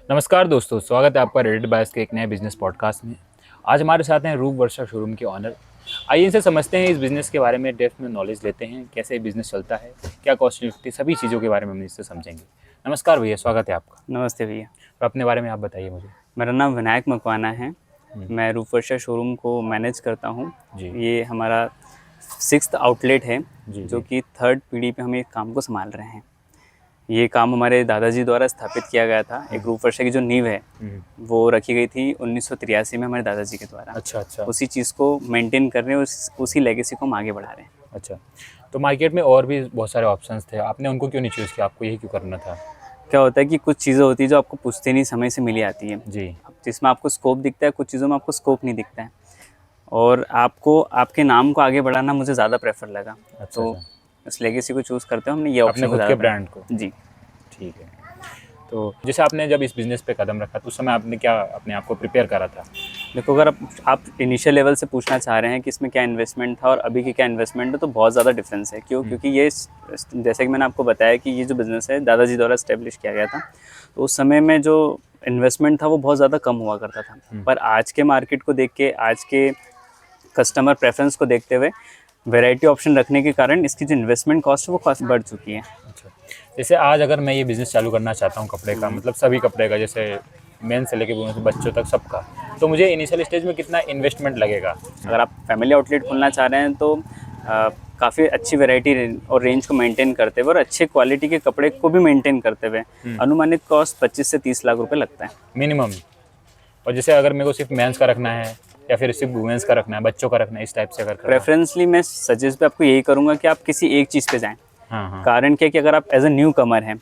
नमस्कार दोस्तों, स्वागत है आपका रेडिट बायस के एक नए बिजनेस पॉडकास्ट में। आज हमारे साथ हैं रूप वर्षा शोरूम के ऑनर। आइए इनसे समझते हैं इस बिज़नेस के बारे में, डेप्थ में नॉलेज लेते हैं, कैसे बिज़नेस चलता है, क्या कॉस्ट इफेक्टिव, सभी चीज़ों के बारे में हम इससे समझेंगे। नमस्कार भैया, स्वागत है आपका। नमस्ते भैया। और अपने बारे में आप बताइए मुझे। मेरा नाम विनायक मकवाना है। मैं रूप वर्षा शोरूम को मैनेज करता हूँ। जी। ये हमारा 6th आउटलेट है जी, जो जी। कि 3rd पीढ़ी पे हम ये काम को संभाल रहे हैं। ये काम हमारे दादाजी द्वारा स्थापित किया गया था। एक रूप वर्षा की जो नींव है वो रखी गई थी 1983 में हमारे दादाजी के द्वारा। अच्छा अच्छा। उसी चीज़ को मेंटेन कर रहे हैं, उसी लेगेसी को हम आगे बढ़ा रहे हैं। अच्छा, तो मार्केट में और भी बहुत सारे ऑप्शंस थे, आपने उनको क्यों नहीं चूज़ किया? आपको यही क्यों करना था? क्या होता है कि कुछ चीज़ें होती है जो आपको पूछते नहीं समय से मिली आती है, जी। जिसमें आपको स्कोप दिखता है, कुछ चीज़ों में आपको स्कोप नहीं दिखता है। और आपको आपके नाम को आगे बढ़ाना मुझे ज़्यादा प्रेफर लगा। अच्छा तो अच्छा। इस लेगेसी को चूज़ करते हुए हमने ये अपने ऑप्शन को खुद के ज़्यादा ब्रांड को। जी। ठीक है। तो जैसे आपने जब इस बिज़नेस पे कदम रखा तो उस समय आपने क्या अपने आप को प्रिपेयर करा था? देखो, अगर आप इनिशियल लेवल से पूछना चाह रहे हैं कि इसमें क्या इन्वेस्टमेंट था और अभी की क्या इन्वेस्टमेंट है, तो बहुत ज़्यादा डिफरेंस है। क्यों? क्योंकि ये जैसे कि मैंने आपको बताया कि ये जो बिज़नेस है दादाजी द्वारा इस्टेब्लिश किया गया था, तो उस समय में जो इन्वेस्टमेंट था वो बहुत ज़्यादा कम हुआ करता था। पर आज के मार्केट को देख के, आज के कस्टमर प्रेफरेंस को देखते हुए, वैरायटी ऑप्शन रखने के कारण इसकी जो इन्वेस्टमेंट कॉस्ट है वो काफ़ी बढ़ चुकी है। अच्छा, जैसे आज अगर मैं ये बिज़नेस चालू करना चाहता हूँ कपड़े का, मतलब सभी कपड़े का, जैसे मेन से लेके वुमेन से बच्चों तक सबका, तो मुझे इनिशियल स्टेज में कितना इन्वेस्टमेंट लगेगा? अगर आप फैमिली आउटलेट खोलना चाह रहे हैं तो काफ़ी अच्छी वैरायटी और रेंज को मेंटेन करते हुए और अच्छे क्वालिटी के कपड़े को भी मेंटेन करते हुए अनुमानित कॉस्ट 25 से 30 लाख रुपए लगता है मिनिमम। और जैसे अगर मेरे को सिर्फ मेंस का रखना है या फिर सिर्फ वुमेन्स का रखना है, बच्चों का रखना है, इस टाइप से अगर करना है? प्रेफरेंसली मैं सजेस्ट भी आपको यही करूँगा कि आप किसी एक चीज़ पे जाएं। हाँ हाँ। कारण क्या है कि अगर आप एज अ न्यू कमर हैं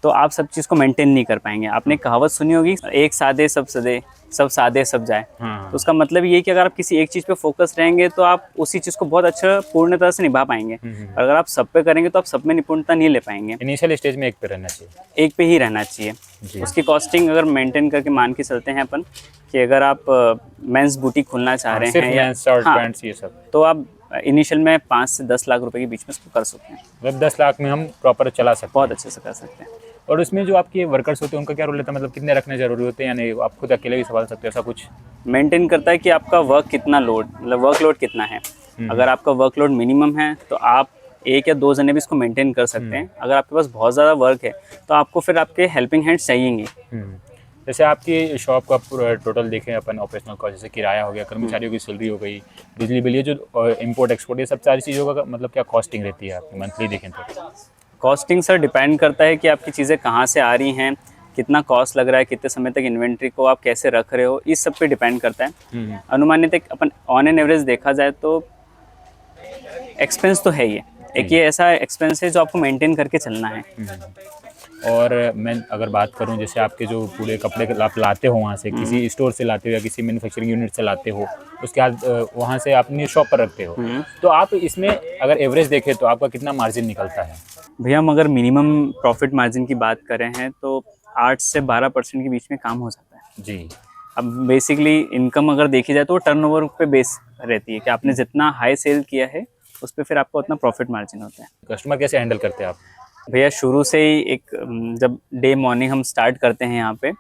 तो आप सब चीज़ को मेंटेन नहीं कर पाएंगे। आपने कहावत सुनी होगी, एक सादे सब सदे, सब सादे सब जाए। हाँ तो उसका मतलब ये है कि अगर आप किसी एक चीज़ पे फोकस रहेंगे तो आप उसी चीज़ को बहुत अच्छा पूर्णतः से निभा पाएंगे। और अगर आप सब पे करेंगे तो आप सब में निपुणता नहीं ले पाएंगे। इनिशियल स्टेज में एक पे रहना चाहिए। एक पे ही रहना चाहिए। उसकी कॉस्टिंग अगर मेंटेन करके मान के चलते हैं अपन कि अगर आप मेंस बुटीक खोलना चाह रहे सिर्फ हैं या मेंस शर्ट पैंट्स ये सब, तो आप इनिशियल में 5 से 10 लाख रुपए के बीच में इसको कर सकते हैं। मतलब 10 लाख में हम प्रॉपर चला सकते बहुत हैं। अच्छे से कर सकते हैं। और उसमें जो आपके वर्कर्स होते हैं उनका क्या रोल रहता है? मतलब कितने रखने जरूरी होते हैं या नहीं, आप खुद अकेले भी संभाल सकते हो, ऐसा कुछ? मेंटेन करता है कि आपका वर्क कितना लोड, मतलब वर्कलोड कितना है। अगर आपका वर्कलोड मिनिमम है तो आप 1 या 2 जने भी इसको मेंटेन कर सकते हैं। अगर आपके पास बहुत ज़्यादा वर्क है तो आपको फिर आपके हेल्पिंग हैंड्स चाहिएंगे। जैसे आपकी शॉप का पूरा टोटल देखें अपन, ऑपरेशनल कॉस्ट जैसे किराया हो गया, कर्मचारियों की सैलरी हो गई, बिजली बिल, ये जो इंपोर्ट एक्सपोर्ट, ये सब सारी चीज़ों का मतलब क्या कॉस्टिंग रहती है आपकी मंथली देखें तो? कॉस्टिंग सर डिपेंड करता है कि आपकी चीज़ें कहाँ से आ रही हैं, कितना कॉस्ट लग रहा है, कितने समय तक इन्वेंट्री को आप कैसे रख रहे हो, इस सब पे डिपेंड करता है। अनुमानित एक अपन ऑन एन एवरेज देखा जाए तो एक्सपेंस तो है ये एक, ये ऐसा एक्सपेंस है जो आपको मेंटेन करके चलना है। और मैं अगर बात करूं, जैसे आपके जो पूरे कपड़े आप लाते हो वहाँ से, किसी स्टोर से लाते हो या किसी मैन्युफैक्चरिंग यूनिट से लाते हो, उसके बाद वहाँ से अपनी शॉप पर रखते हो, तो आप इसमें अगर एवरेज देखें तो आपका कितना मार्जिन निकलता है? भैया हम अगर मिनिमम प्रॉफिट मार्जिन की बात करें हैं तो 8 से 12% के बीच में काम हो जाता है जी। अब बेसिकली इनकम अगर देखी जाए तो टर्नओवर पे बेस रहती है कि आपने जितना हाई सेल किया है उस पर फिर आपका उतना प्रॉफिट मार्जिन होता है। कस्टमर कैसे हैंडल करते हैं आप? भैया शुरू से ही एक जब डे मॉर्निंग हम स्टार्ट करते हैं यहाँ पे,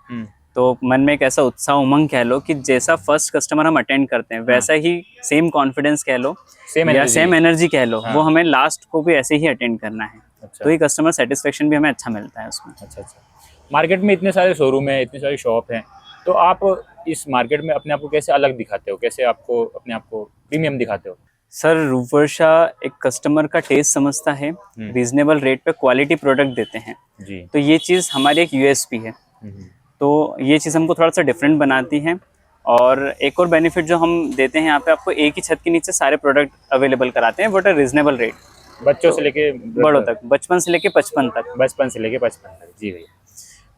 तो मन में एक ऐसा उत्साह, उमंग कह लो कि जैसा फर्स्ट कस्टमर हम अटेंड करते हैं वैसा ही सेम कॉन्फिडेंस कह लो या सेम एनर्जी कह लो, वो हमें लास्ट को भी ऐसे ही अटेंड करना है। अच्छा। तो ये कस्टमर सेटिस्फेक्शन भी हमें अच्छा मिलता है उसमें। अच्छा अच्छा। मार्केट में इतने सारे शोरूम हैं, इतनी सारी शॉप हैं, तो आप इस मार्केट में अपने आप को कैसे अलग दिखाते हो, कैसे आपको अपने आप को प्रीमियम दिखाते हो? सर रूप वर्षा एक कस्टमर का टेस्ट समझता है, रीजनेबल रेट पे क्वालिटी प्रोडक्ट देते हैं जी। तो ये चीज़ हमारी एक यूएसपी है। तो ये चीज़ हमको थोड़ा सा डिफरेंट बनाती है। और एक और बेनिफिट जो हम देते हैं यहाँ पे, आपको एक ही छत के नीचे सारे प्रोडक्ट अवेलेबल कराते हैं बट अ रीजनेबल रेट, बच्चों तो से लेके बड़ों तक, बचपन से लेके 55 तक। बचपन से लेके 55 तक। जी भैया।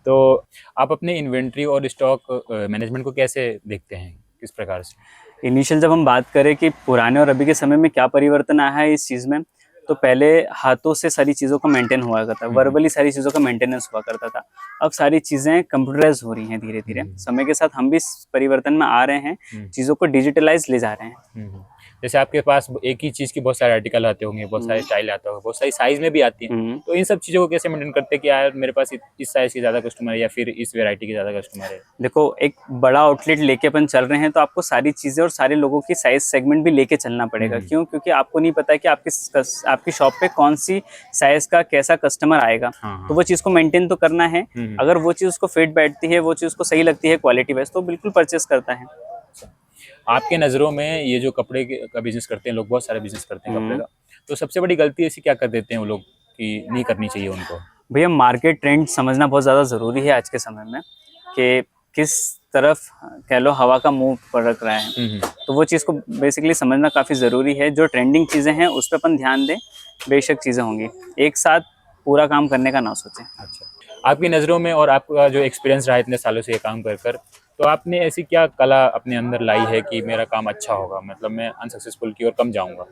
तो आप अपने इन्वेंट्री और स्टॉक मैनेजमेंट को कैसे देखते हैं, किस प्रकार से? इनिशियल जब हम बात करें कि पुराने और अभी के समय में क्या परिवर्तन आया है इस चीज़ में, तो पहले हाथों से सारी चीज़ों का मेंटेन हुआ करता था, वर्बली सारी चीज़ों का मेंटेनेंस हुआ करता था। अब सारी चीज़ें कंप्यूटराइज हो रही हैं धीरे धीरे। समय के साथ हम भी इस परिवर्तन में आ रहे हैं, चीज़ों को डिजिटलाइज ले जा रहे हैं। जैसे आपके पास एक ही चीज़ की बहुत सारे आर्टिकल आते होंगे, बहुत सारे स्टाइल आता होगा, बहुत सारी साइज़ में भी आती हैं। तो इन सब चीज़ों को कैसे मेंटेन करते हैं कि यार मेरे पास इस साइज़ के ज़्यादा कस्टमर है या फिर इस वैरायटी के ज़्यादा कस्टमर है? देखो, एक बड़ा आउटलेट लेके अपन चल रहे हैं तो आपको सारी चीज़ें और सारे लोगों की साइज़ सेगमेंट भी लेके चलना पड़ेगा। क्यों? क्योंकि आपको नहीं पता है कि आपकी शॉप पे कौन-सी साइज़ का कैसा कस्टमर आएगा। हाँ, तो वो चीज़ को मेंटेन तो करना है। अगर वो चीज़ उसको फिट बैठती है, वो चीज़ उसको सही लगती है क्वालिटी वाइज़, तो बिल्कुल परचेज़ करता है। आपके नज़रों में ये जो कपड़े का बिज़नेस करते हैं लोग, बहुत सारे बिज़नेस करते हैं कपड़े का, तो सबसे बड़ी गलती ऐसी क्या कर देते हैं वो लोग कि नहीं करनी चाहिए उनको? भैया, मार्केट ट्रेंड समझना बहुत ज़्यादा ज़रूरी है आज के समय में, कि किस तरफ कह लो हवा का मुँह पड़क रहा है। तो वो चीज़ को बेसिकली समझना काफ़ी ज़रूरी है। जो ट्रेंडिंग चीज़ें हैं उस पे अपन ध्यान दें, बेशक चीज़ें होंगी। एक साथ पूरा काम करने का ना सोचें। अच्छा, आपकी नज़रों में और आपका जो एक्सपीरियंस रहा है इतने सालों से ये काम कर कर, तो आपने ऐसी क्या कला अपने अंदर लाई है कि मेरा काम अच्छा होगा, मतलब मैं अनसक्सेसफुल की ओर कम जाऊँगा?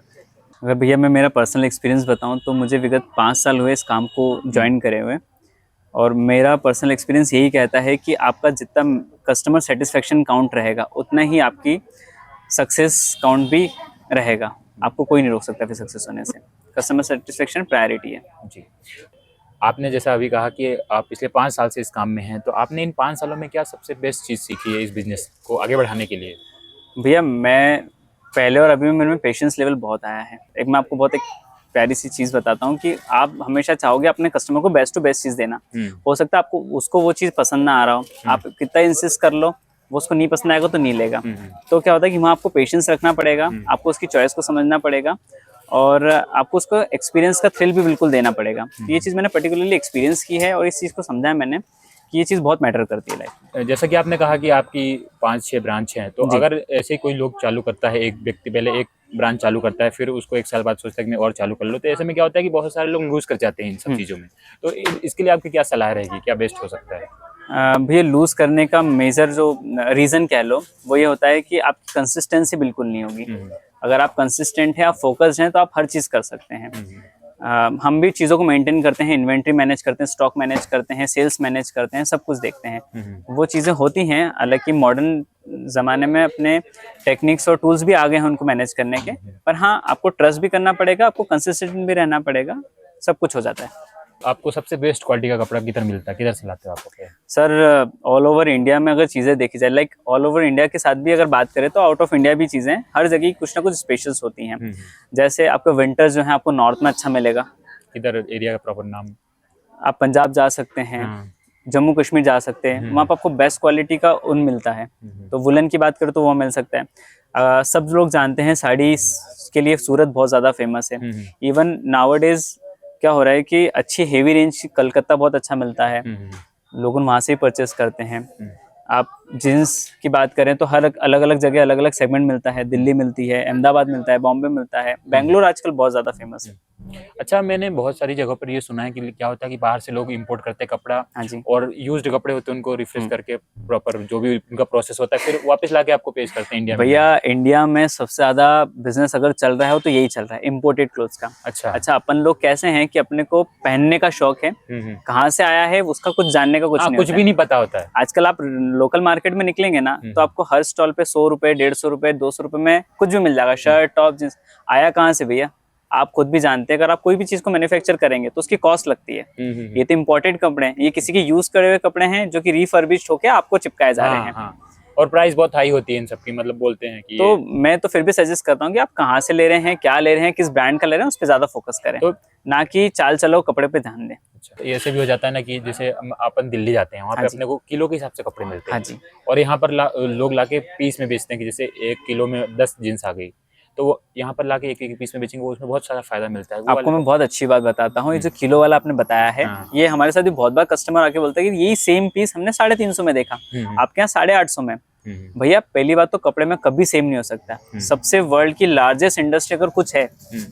अगर भैया मैं मेरा पर्सनल एक्सपीरियंस बताऊँ तो मुझे विगत 5 साल हुए इस काम को जॉइन करे हुए, और मेरा पर्सनल एक्सपीरियंस यही कहता है कि आपका जितना कस्टमर सेटिस्फेक्शन काउंट रहेगा उतना ही आपकी सक्सेस काउंट भी रहेगा। आपको कोई नहीं रोक सकता फिर सक्सेस होने से। कस्टमर सेटिस्फेक्शन प्रायोरिटी है। जी। आपने जैसा अभी कहा कि आप पिछले 5 साल से इस काम में हैं, तो आपने इन 5 सालों में क्या सबसे बेस्ट चीज़ सीखी है इस बिज़नेस को आगे बढ़ाने के लिए? भैया, मैं पहले और अभी में मेरे में पेशेंस लेवल बहुत आया है। एक मैं आपको बहुत एक प्यारी सी चीज़ बताता हूँ कि आप हमेशा चाहोगे अपने कस्टमर को बेस्ट टू बेस्ट चीज़ देना। हो सकता है आपको उसको वो चीज़ पसंद ना आ रहा हो, आप कितना इंसिस्ट कर लो, वो उसको नहीं पसंद आएगा तो नहीं लेगा। तो क्या होता है कि वहाँ आपको पेशेंस रखना पड़ेगा, आपको उसकी चॉइस को समझना पड़ेगा, और आपको उसको एक्सपीरियंस का थ्रिल भी बिल्कुल देना पड़ेगा। तो ये चीज़ मैंने पर्टिकुलरली एक्सपीरियंस की है, और इस चीज़ को समझा है मैंने कि ये चीज़ बहुत मैटर करती है लाइफ में। जैसा कि आपने कहा कि आपकी 5-6 ब्रांच हैं, तो जी। अगर ऐसे कोई लोग चालू करता है, एक व्यक्ति पहले एक ब्रांच चालू करता है, फिर उसको 1 साल बाद सोचता है कि मैं और चालू कर लूँ, तो ऐसे में क्या होता है कि बहुत सारे लोग लूज़ कर जाते हैं इन सब चीज़ों में। तो इसके लिए आपकी क्या सलाह रहेगी? क्या बेस्ट हो सकता है? भैया, लूज़ करने का मेजर जो रीज़न कह लो वो ये होता है कि आपकी कंसिस्टेंसी बिल्कुल नहीं होगी। अगर आप कंसिस्टेंट हैं, आप फोकस्ड हैं, तो आप हर चीज़ कर सकते हैं। हम भी चीज़ों को मेंटेन करते हैं, इन्वेंट्री मैनेज करते हैं, स्टॉक मैनेज करते हैं, सेल्स मैनेज करते हैं, सब कुछ देखते हैं। वो चीज़ें होती हैं, हालांकि मॉडर्न ज़माने में अपने टेक्निक्स और टूल्स भी आ गए हैं उनको मैनेज करने के। पर हाँ, आपको ट्रस्ट भी करना पड़ेगा, आपको कंसिस्टेंट भी रहना पड़ेगा, सब कुछ हो जाता है। आपको सबसे बेस्ट क्वालिटी का कपड़ा किधर मिलता है? किधर से लाते हो आप कपड़े? सर, ऑल ओवर इंडिया में अगर चीज़ें देखी जाए, लाइक ऑल ओवर इंडिया के साथ भी अगर बात करें तो आउट ऑफ इंडिया भी चीज़ें हर जगह की कुछ ना कुछ स्पेशल्स होती हैं। जैसे आपको विंटर्स जो है आपको नॉर्थ में अच्छा मिलेगा। किधर एरिया का प्रॉपर नाम? आप पंजाब जा सकते हैं, जम्मू कश्मीर जा सकते हैं, वहाँ पर आपको बेस्ट क्वालिटी का ऊन मिलता है। तो वुलन की बात करें तो वो मिल सकता है। सब लोग जानते हैं साड़ी के लिए सूरत बहुत ज़्यादा फेमस है। इवन नाउअडेज क्या हो रहा है कि अच्छी हेवी रेंज कलकत्ता बहुत अच्छा मिलता है, लोग वहाँ से ही परचेस करते हैं। आप जीन्स की बात करें तो हर अलग अलग जगह अलग अलग सेगमेंट मिलता है। दिल्ली मिलती है, अहमदाबाद मिलता है, बॉम्बे मिलता है, बेंगलोर आजकल बहुत ज़्यादा फेमस है। अच्छा, मैंने बहुत सारी जगहों पर ये सुना है कि क्या होता है कि बाहर से लोग इंपोर्ट करते हैं कपड़ा, हाँ जी। और यूज्ड कपड़े होते हैं उनको रिफ्रेश करके प्रॉपर जो भी उनका प्रोसेस होता है फिर वापस लाके आपको पेश करते हैं इंडिया में। भैया, इंडिया में सबसे ज़्यादा बिजनेस अगर चल रहा है तो यही चल रहा है, इम्पोर्टेड क्लोथ्स का। अच्छा, अपन लोग कैसे हैं कि अपने को पहनने का शौक है, कहाँ से आया है उसका कुछ जानने का कुछ नहीं कुछ भी नहीं पता होता है। आजकल आप लोकल मार्केट में निकलेंगे ना तो आपको हर स्टॉल पे 100 रुपए, 150 रुपए, 200 रुपए में कुछ भी मिल जाएगा। Shirt, top, jeans. आया कहाँ से भैया? आप खुद भी जानते हैं, अगर आप कोई भी चीज को मैन्युफैक्चर करेंगे तो उसकी कॉस्ट लगती है। ये तो इम्पोर्टेड कपड़े हैं, ये किसी के यूज करे हुए कपड़े हैं जो कि रिफर्बिश्ड होके आपको चिपकाए जा रहे हैं। और प्राइस बहुत हाई होती है इन सब की, मतलब बोलते हैं कि तो मैं तो फिर भी सजेस्ट करता हूँ कि आप कहाँ से ले रहे हैं, क्या ले रहे हैं, किस ब्रांड का ले रहे हैं, उस पर ज्यादा फोकस करें, तो ना कि चाल चलो कपड़े पे ध्यान दें। अच्छा, ऐसे भी हो जाता है ना कि जैसे अपन दिल्ली जाते हैं, वहाँ पे अपने को किलो के हिसाब से कपड़े मिलते हैं। हाँ जी। और यहाँ पर लोग लाके पीस में बेचते हैं कि जैसे 1 किलो में 10 जींस आ गई, तो वो यहाँ पर लाके एक पीस में बेचेंगे, वो उसमें बहुत सारा फायदा मिलता है। आपको मैं बहुत अच्छी बात बताता हूँ, ये जो किलो वाला आपने बताया है, ये हमारे साथ भी बहुत बार कस्टमर आके बोलता है कि यही सेम पीस हमने 350 में देखा, आपके यहाँ 850 में। भैया, पहली बात तो कपड़े में कभी सेम नहीं हो सकता। सबसे वर्ल्ड की लार्जेस्ट इंडस्ट्री अगर कुछ है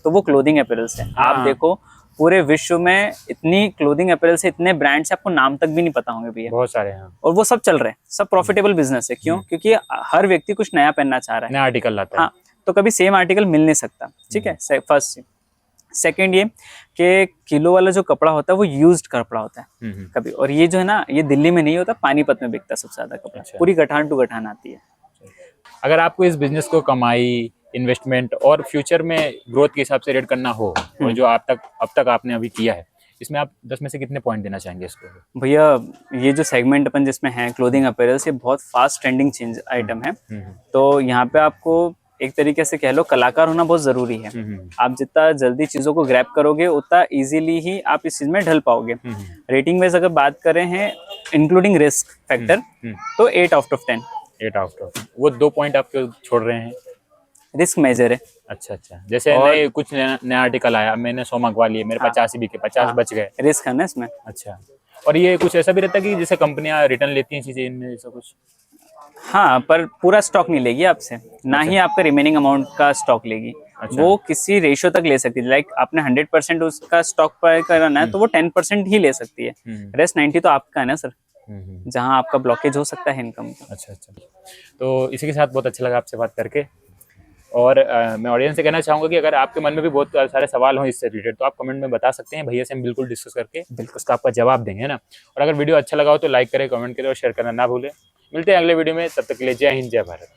तो वो क्लोथिंग अपैरल्स है। आप देखो, पूरे विश्व में इतनी क्लोथिंग अपैरल से इतने ब्रांड्स आपको नाम तक भी नहीं पता होंगे भैया, बहुत सारे हैं। और वो सब चल रहे हैं, सब प्रॉफिटेबल बिजनेस है। क्यों? क्योंकि हर व्यक्ति कुछ नया पहनना चाह रहा है, नया आर्टिकल लाता है। हाँ, तो कभी सेम आर्टिकल मिल नहीं सकता। ठीक है, फर्स्ट। सेकेंड ये कि किलो वाला जो कपड़ा होता है वो यूज्ड कपड़ा होता है कभी, और ये जो है ना, ये दिल्ली में नहीं होता, पानीपत में बिकता है सबसे ज्यादा कपड़ा। पूरी गठान टू गठान आती है। अगर आपको इस बिजनेस को कमाई इन्वेस्टमेंट और फ्यूचर में ग्रोथ के हिसाब से रेट करना हो, और जो अब तक आपने अभी किया है, इसमें आप 10 में से कितने पॉइंट देना चाहेंगे इसको? भैया ये जो सेगमेंट अपन जिसमें है क्लोथिंग अपीयरेंस, ये बहुत फास्ट ट्रेंडिंग चेंज आइटम है। तो यहाँ पे आपको एक तरीके से कह लो कलाकार होना बहुत जरूरी है। आप जितना जल्दी चीजों को ग्रैब करोगे उतना इजीली ही आप इस चीज में ढल पाओगे। रेटिंग वाइज अगर बात करें हैं इंक्लूडिंग रिस्क फैक्टर, तो 8 आउट ऑफ 10। 8 आउट ऑफ, वो 2 पॉइंट आपके छोड़ रहे हैं। रिस्क मेजर है। अच्छा, जैसे नए कुछ नया आर्टिकल आया, मैंने 100 मंगवा लिए, मेरे 50 ही बिके, 50 बच गए, रिस्क है ना इसमें। अच्छा, और ये कुछ ऐसा भी रहता है कि जैसे कंपनियां रिटर्न लेती हैं चीजें इनमें, ऐसा कुछ? हाँ, पर पूरा स्टॉक नहीं लेगी आपसे, ना ही आपका रिमेनिंग अमाउंट का स्टॉक लेगी। वो किसी रेशियो तक ले सकती है। लाइक आपने 100% उसका स्टॉक पर करना है तो वो 10% ही ले सकती है, रेस्ट 90 तो आपका है ना सर, जहाँ आपका ब्लॉकेज हो सकता है इनकम का। अच्छा, तो इसी के साथ बहुत अच्छा लगा आपसे बात करके। और मैं ऑडियंस से कहना चाहूँगा कि अगर आपके मन में भी बहुत सारे सवाल हों इससे रिलेटेड, तो आप कमेंट में बता सकते हैं, भैया से हम बिल्कुल डिस्कस करके उसका आपका जवाब देंगे, है ना। और अगर वीडियो अच्छा लगा हो तो लाइक करें, कमेंट करें और शेयर करना ना भूलें। मिलते हैं अगले वीडियो में, तब तक के लिए जय हिंद, जय भारत।